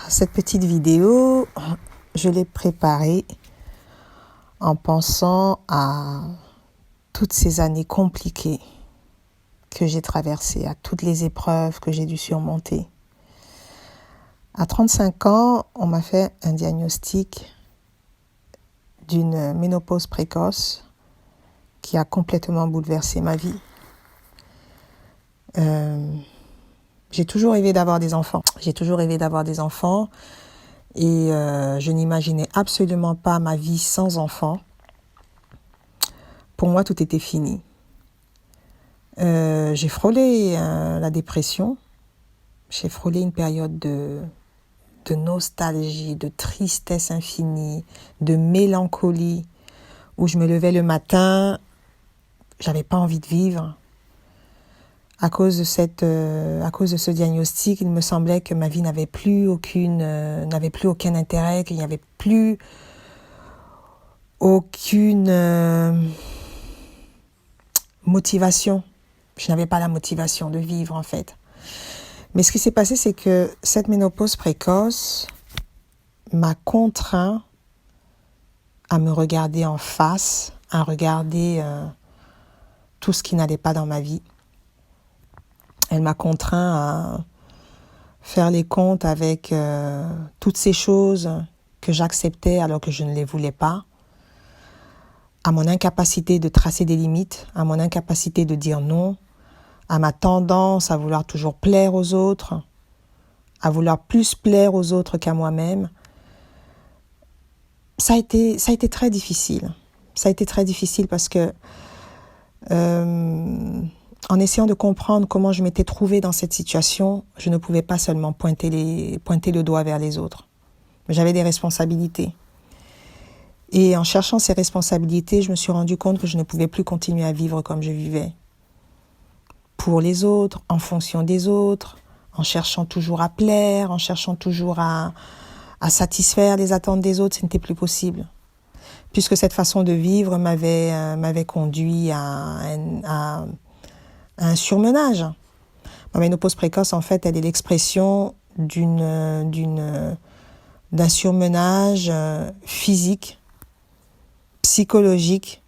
Cette petite vidéo, je l'ai préparée en pensant à toutes ces années compliquées que j'ai traversées, à toutes les épreuves que j'ai dû surmonter. À 35 ans, on m'a fait un diagnostic d'une ménopause précoce qui a complètement bouleversé ma vie. J'ai toujours rêvé d'avoir des enfants. Et je n'imaginais absolument pas ma vie sans enfants. Pour moi, tout était fini. J'ai frôlé la dépression. J'ai frôlé une période de nostalgie, de tristesse infinie, de mélancolie, où je me levais le matin, j'avais pas envie de vivre. À cause de ce diagnostic, il me semblait que ma vie n'avait plus aucun intérêt, qu'il n'y avait plus aucune motivation. Je n'avais pas la motivation de vivre, en fait. Mais ce qui s'est passé, c'est que cette ménopause précoce m'a contraint à me regarder en face, à regarder tout ce qui n'allait pas dans ma vie. Elle m'a contraint à faire les comptes avec toutes ces choses que j'acceptais alors que je ne les voulais pas, à mon incapacité de tracer des limites, à mon incapacité de dire non, à ma tendance à vouloir toujours plaire aux autres, à vouloir plus plaire aux autres qu'à moi-même. Ça a été très difficile. Ça a été très difficile parce que en essayant de comprendre comment je m'étais trouvée dans cette situation, je ne pouvais pas seulement pointer le doigt vers les autres. J'avais des responsabilités. Et en cherchant ces responsabilités, je me suis rendu compte que je ne pouvais plus continuer à vivre comme je vivais. Pour les autres, en fonction des autres, en cherchant toujours à plaire, en cherchant toujours à satisfaire les attentes des autres, ce n'était plus possible. Puisque cette façon de vivre m'avait conduit à un surmenage. Ma ménopause précoce, en fait, elle est l'expression d'un surmenage physique, psychologique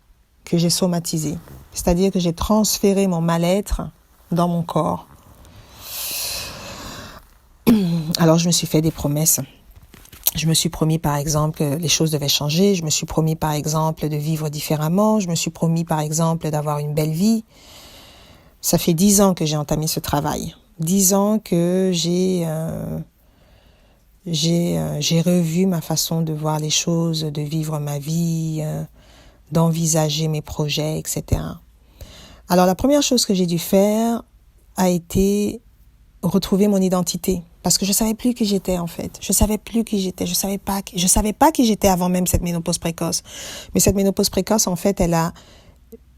que j'ai somatisé. C'est-à-dire que j'ai transféré mon mal-être dans mon corps. Alors, je me suis fait des promesses. Je me suis promis, par exemple, que les choses devaient changer. Je me suis promis, par exemple, de vivre différemment. Je me suis promis, par exemple, d'avoir une belle vie. Ça fait 10 ans que j'ai entamé ce travail. 10 ans que j'ai revu ma façon de voir les choses, de vivre ma vie, d'envisager mes projets, etc. Alors, la première chose que j'ai dû faire a été retrouver mon identité. Parce que je savais plus qui j'étais, en fait. Je savais plus qui j'étais. Je savais pas qui j'étais avant même cette ménopause précoce. Mais cette ménopause précoce, en fait, elle a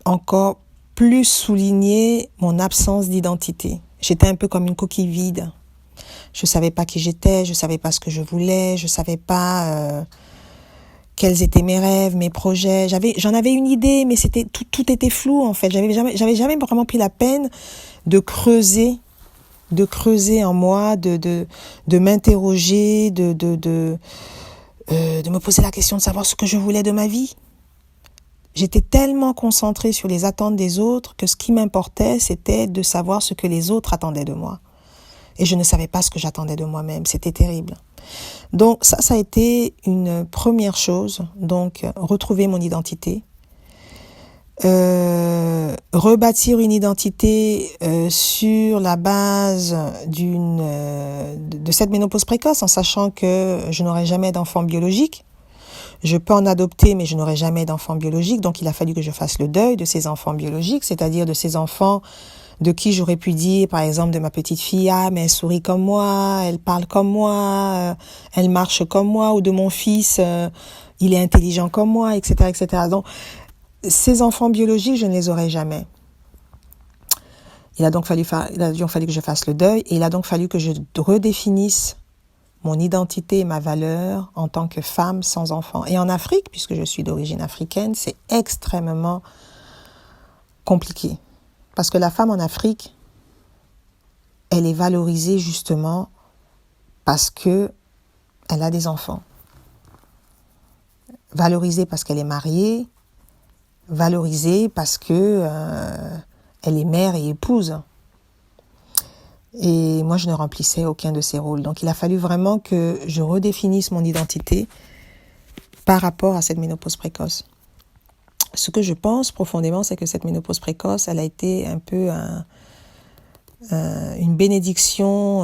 encore plus souligné mon absence d'identité. J'étais un peu comme une coquille vide. Je savais pas qui j'étais, je savais pas ce que je voulais, je savais pas quels étaient mes rêves, mes projets. J'en avais une idée, mais tout était flou, en fait. J'avais jamais vraiment pris la peine de creuser en moi, de m'interroger, de me poser la question de savoir ce que je voulais de ma vie. J'étais tellement concentrée sur les attentes des autres que ce qui m'importait, c'était de savoir ce que les autres attendaient de moi. Et je ne savais pas ce que j'attendais de moi-même. C'était terrible. Donc ça a été une première chose. Donc retrouver mon identité. Rebâtir une identité sur la base de cette ménopause précoce, en sachant que je n'aurai jamais d'enfant biologique. Je peux en adopter, mais je n'aurai jamais d'enfant biologique. Donc, il a fallu que je fasse le deuil de ces enfants biologiques, c'est-à-dire de ces enfants de qui j'aurais pu dire, par exemple, de ma petite fille, ah, mais elle sourit comme moi, elle parle comme moi, elle marche comme moi, ou de mon fils, il est intelligent comme moi, etc., etc. Donc, ces enfants biologiques, je ne les aurai jamais. Il a donc fallu que je fasse le deuil, et il a donc fallu que je redéfinisse mon identité et ma valeur en tant que femme sans enfant. Et en Afrique, puisque je suis d'origine africaine, c'est extrêmement compliqué. Parce que la femme en Afrique, elle est valorisée justement parce que elle a des enfants. Valorisée parce qu'elle est mariée, valorisée parce que elle est mère et épouse. Et moi, je ne remplissais aucun de ces rôles. Donc, il a fallu vraiment que je redéfinisse mon identité par rapport à cette ménopause précoce. Ce que je pense profondément, c'est que cette ménopause précoce, elle a été un peu une bénédiction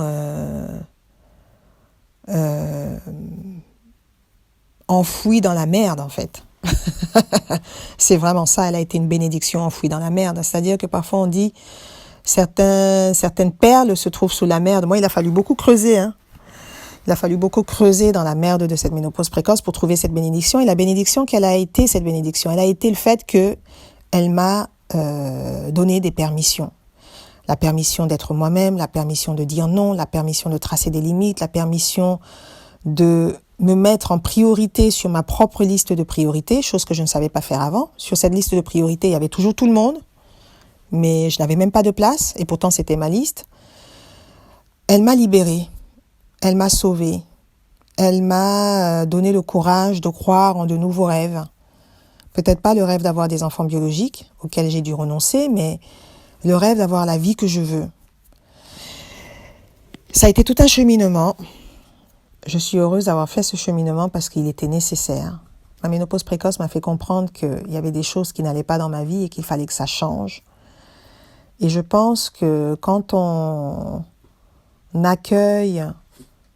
enfouie dans la merde, en fait. C'est vraiment ça, elle a été une bénédiction enfouie dans la merde. C'est-à-dire que parfois on dit certaines perles se trouvent sous la merde. Moi, il a fallu beaucoup creuser, Il a fallu beaucoup creuser dans la merde de cette ménopause précoce pour trouver cette bénédiction. Et la bénédiction qu'elle a été, cette bénédiction, elle a été le fait que elle m'a donné des permissions. La permission d'être moi-même, la permission de dire non, la permission de tracer des limites, la permission de me mettre en priorité sur ma propre liste de priorités, chose que je ne savais pas faire avant. Sur cette liste de priorités, il y avait toujours tout le monde, mais je n'avais même pas de place, et pourtant c'était ma liste. Elle m'a libérée, elle m'a sauvée, elle m'a donné le courage de croire en de nouveaux rêves. Peut-être pas le rêve d'avoir des enfants biologiques, auxquels j'ai dû renoncer, mais le rêve d'avoir la vie que je veux. Ça a été tout un cheminement. Je suis heureuse d'avoir fait ce cheminement parce qu'il était nécessaire. Ma ménopause précoce m'a fait comprendre qu'il y avait des choses qui n'allaient pas dans ma vie et qu'il fallait que ça change. Et je pense que quand on accueille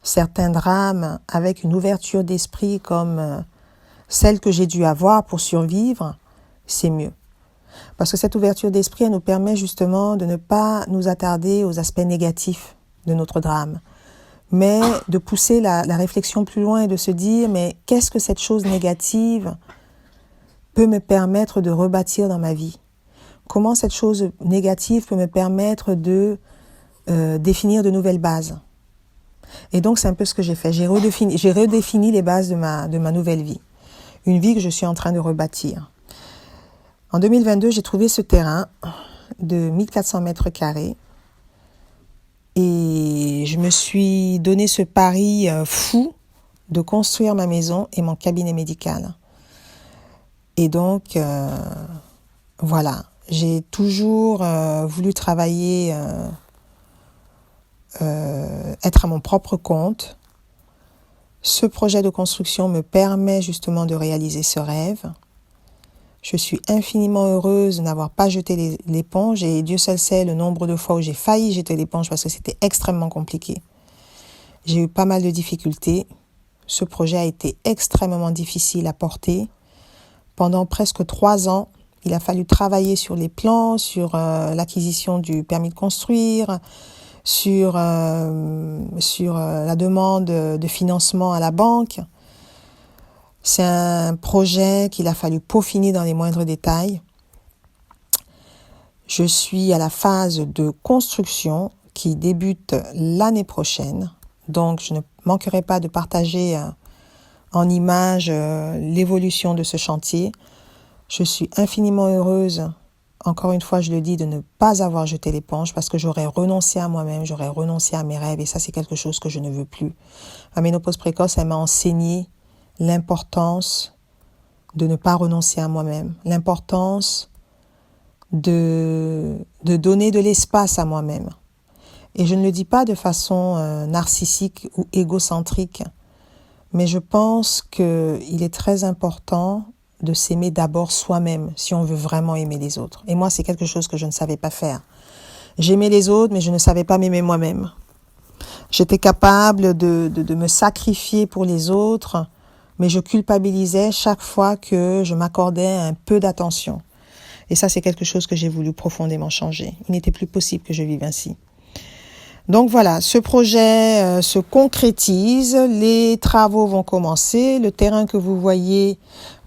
certains drames avec une ouverture d'esprit comme celle que j'ai dû avoir pour survivre, c'est mieux. Parce que cette ouverture d'esprit, elle nous permet justement de ne pas nous attarder aux aspects négatifs de notre drame, mais de pousser la réflexion plus loin et de se dire, mais qu'est-ce que cette chose négative peut me permettre de rebâtir dans ma vie? Comment cette chose négative peut me permettre de définir de nouvelles bases? Et donc, c'est un peu ce que j'ai fait. J'ai redéfini les bases de ma nouvelle vie. Une vie que je suis en train de rebâtir. En 2022, j'ai trouvé ce terrain de 1400 mètres carrés et je me suis donné ce pari fou de construire ma maison et mon cabinet médical. Et donc, voilà, j'ai toujours voulu travailler, être à mon propre compte. Ce projet de construction me permet justement de réaliser ce rêve. Je suis infiniment heureuse de n'avoir pas jeté l'éponge et Dieu seul sait le nombre de fois où j'ai failli jeter l'éponge parce que c'était extrêmement compliqué. J'ai eu pas mal de difficultés. Ce projet a été extrêmement difficile à porter. Pendant presque 3 ans, il a fallu travailler sur les plans, sur l'acquisition du permis de construire, sur la demande de financement à la banque. C'est un projet qu'il a fallu peaufiner dans les moindres détails. Je suis à la phase de construction qui débute l'année prochaine. Donc, je ne manquerai pas de partager en images l'évolution de ce chantier. Je suis infiniment heureuse, encore une fois, je le dis, de ne pas avoir jeté l'éponge parce que j'aurais renoncé à moi-même, j'aurais renoncé à mes rêves et ça, c'est quelque chose que je ne veux plus. Ma ménopause précoce, elle m'a enseigné l'importance de ne pas renoncer à moi-même, l'importance de donner de l'espace à moi-même. Et je ne le dis pas de façon narcissique ou égocentrique, mais je pense qu'il est très important de s'aimer d'abord soi-même si on veut vraiment aimer les autres. Et moi, c'est quelque chose que je ne savais pas faire. J'aimais les autres, mais je ne savais pas m'aimer moi-même. J'étais capable de me sacrifier pour les autres, mais je culpabilisais chaque fois que je m'accordais un peu d'attention. Et ça, c'est quelque chose que j'ai voulu profondément changer. Il n'était plus possible que je vive ainsi. Donc voilà, ce projet se concrétise, les travaux vont commencer. Le terrain que vous voyez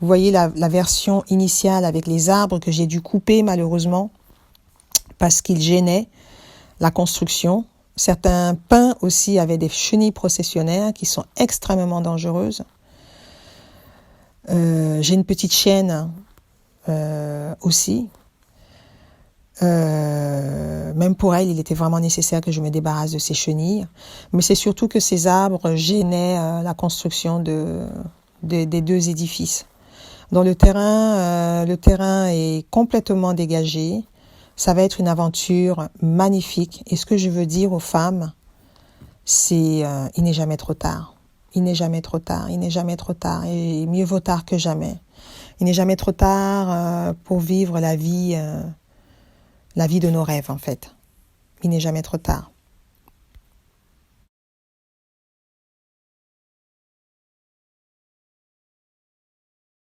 la version initiale avec les arbres que j'ai dû couper malheureusement parce qu'ils gênaient la construction. Certains pins aussi avaient des chenilles processionnaires qui sont extrêmement dangereuses. J'ai une petite chienne aussi. Même pour elle, il était vraiment nécessaire que je me débarrasse de ces chenilles. Mais c'est surtout que ces arbres gênaient la construction des deux édifices. Donc le terrain est complètement dégagé. Ça va être une aventure magnifique. Et ce que je veux dire aux femmes, c'est il n'est jamais trop tard. Il n'est jamais trop tard. Il n'est jamais trop tard. Et mieux vaut tard que jamais. Il n'est jamais trop tard pour vivre la vie de nos rêves, en fait. Il n'est jamais trop tard.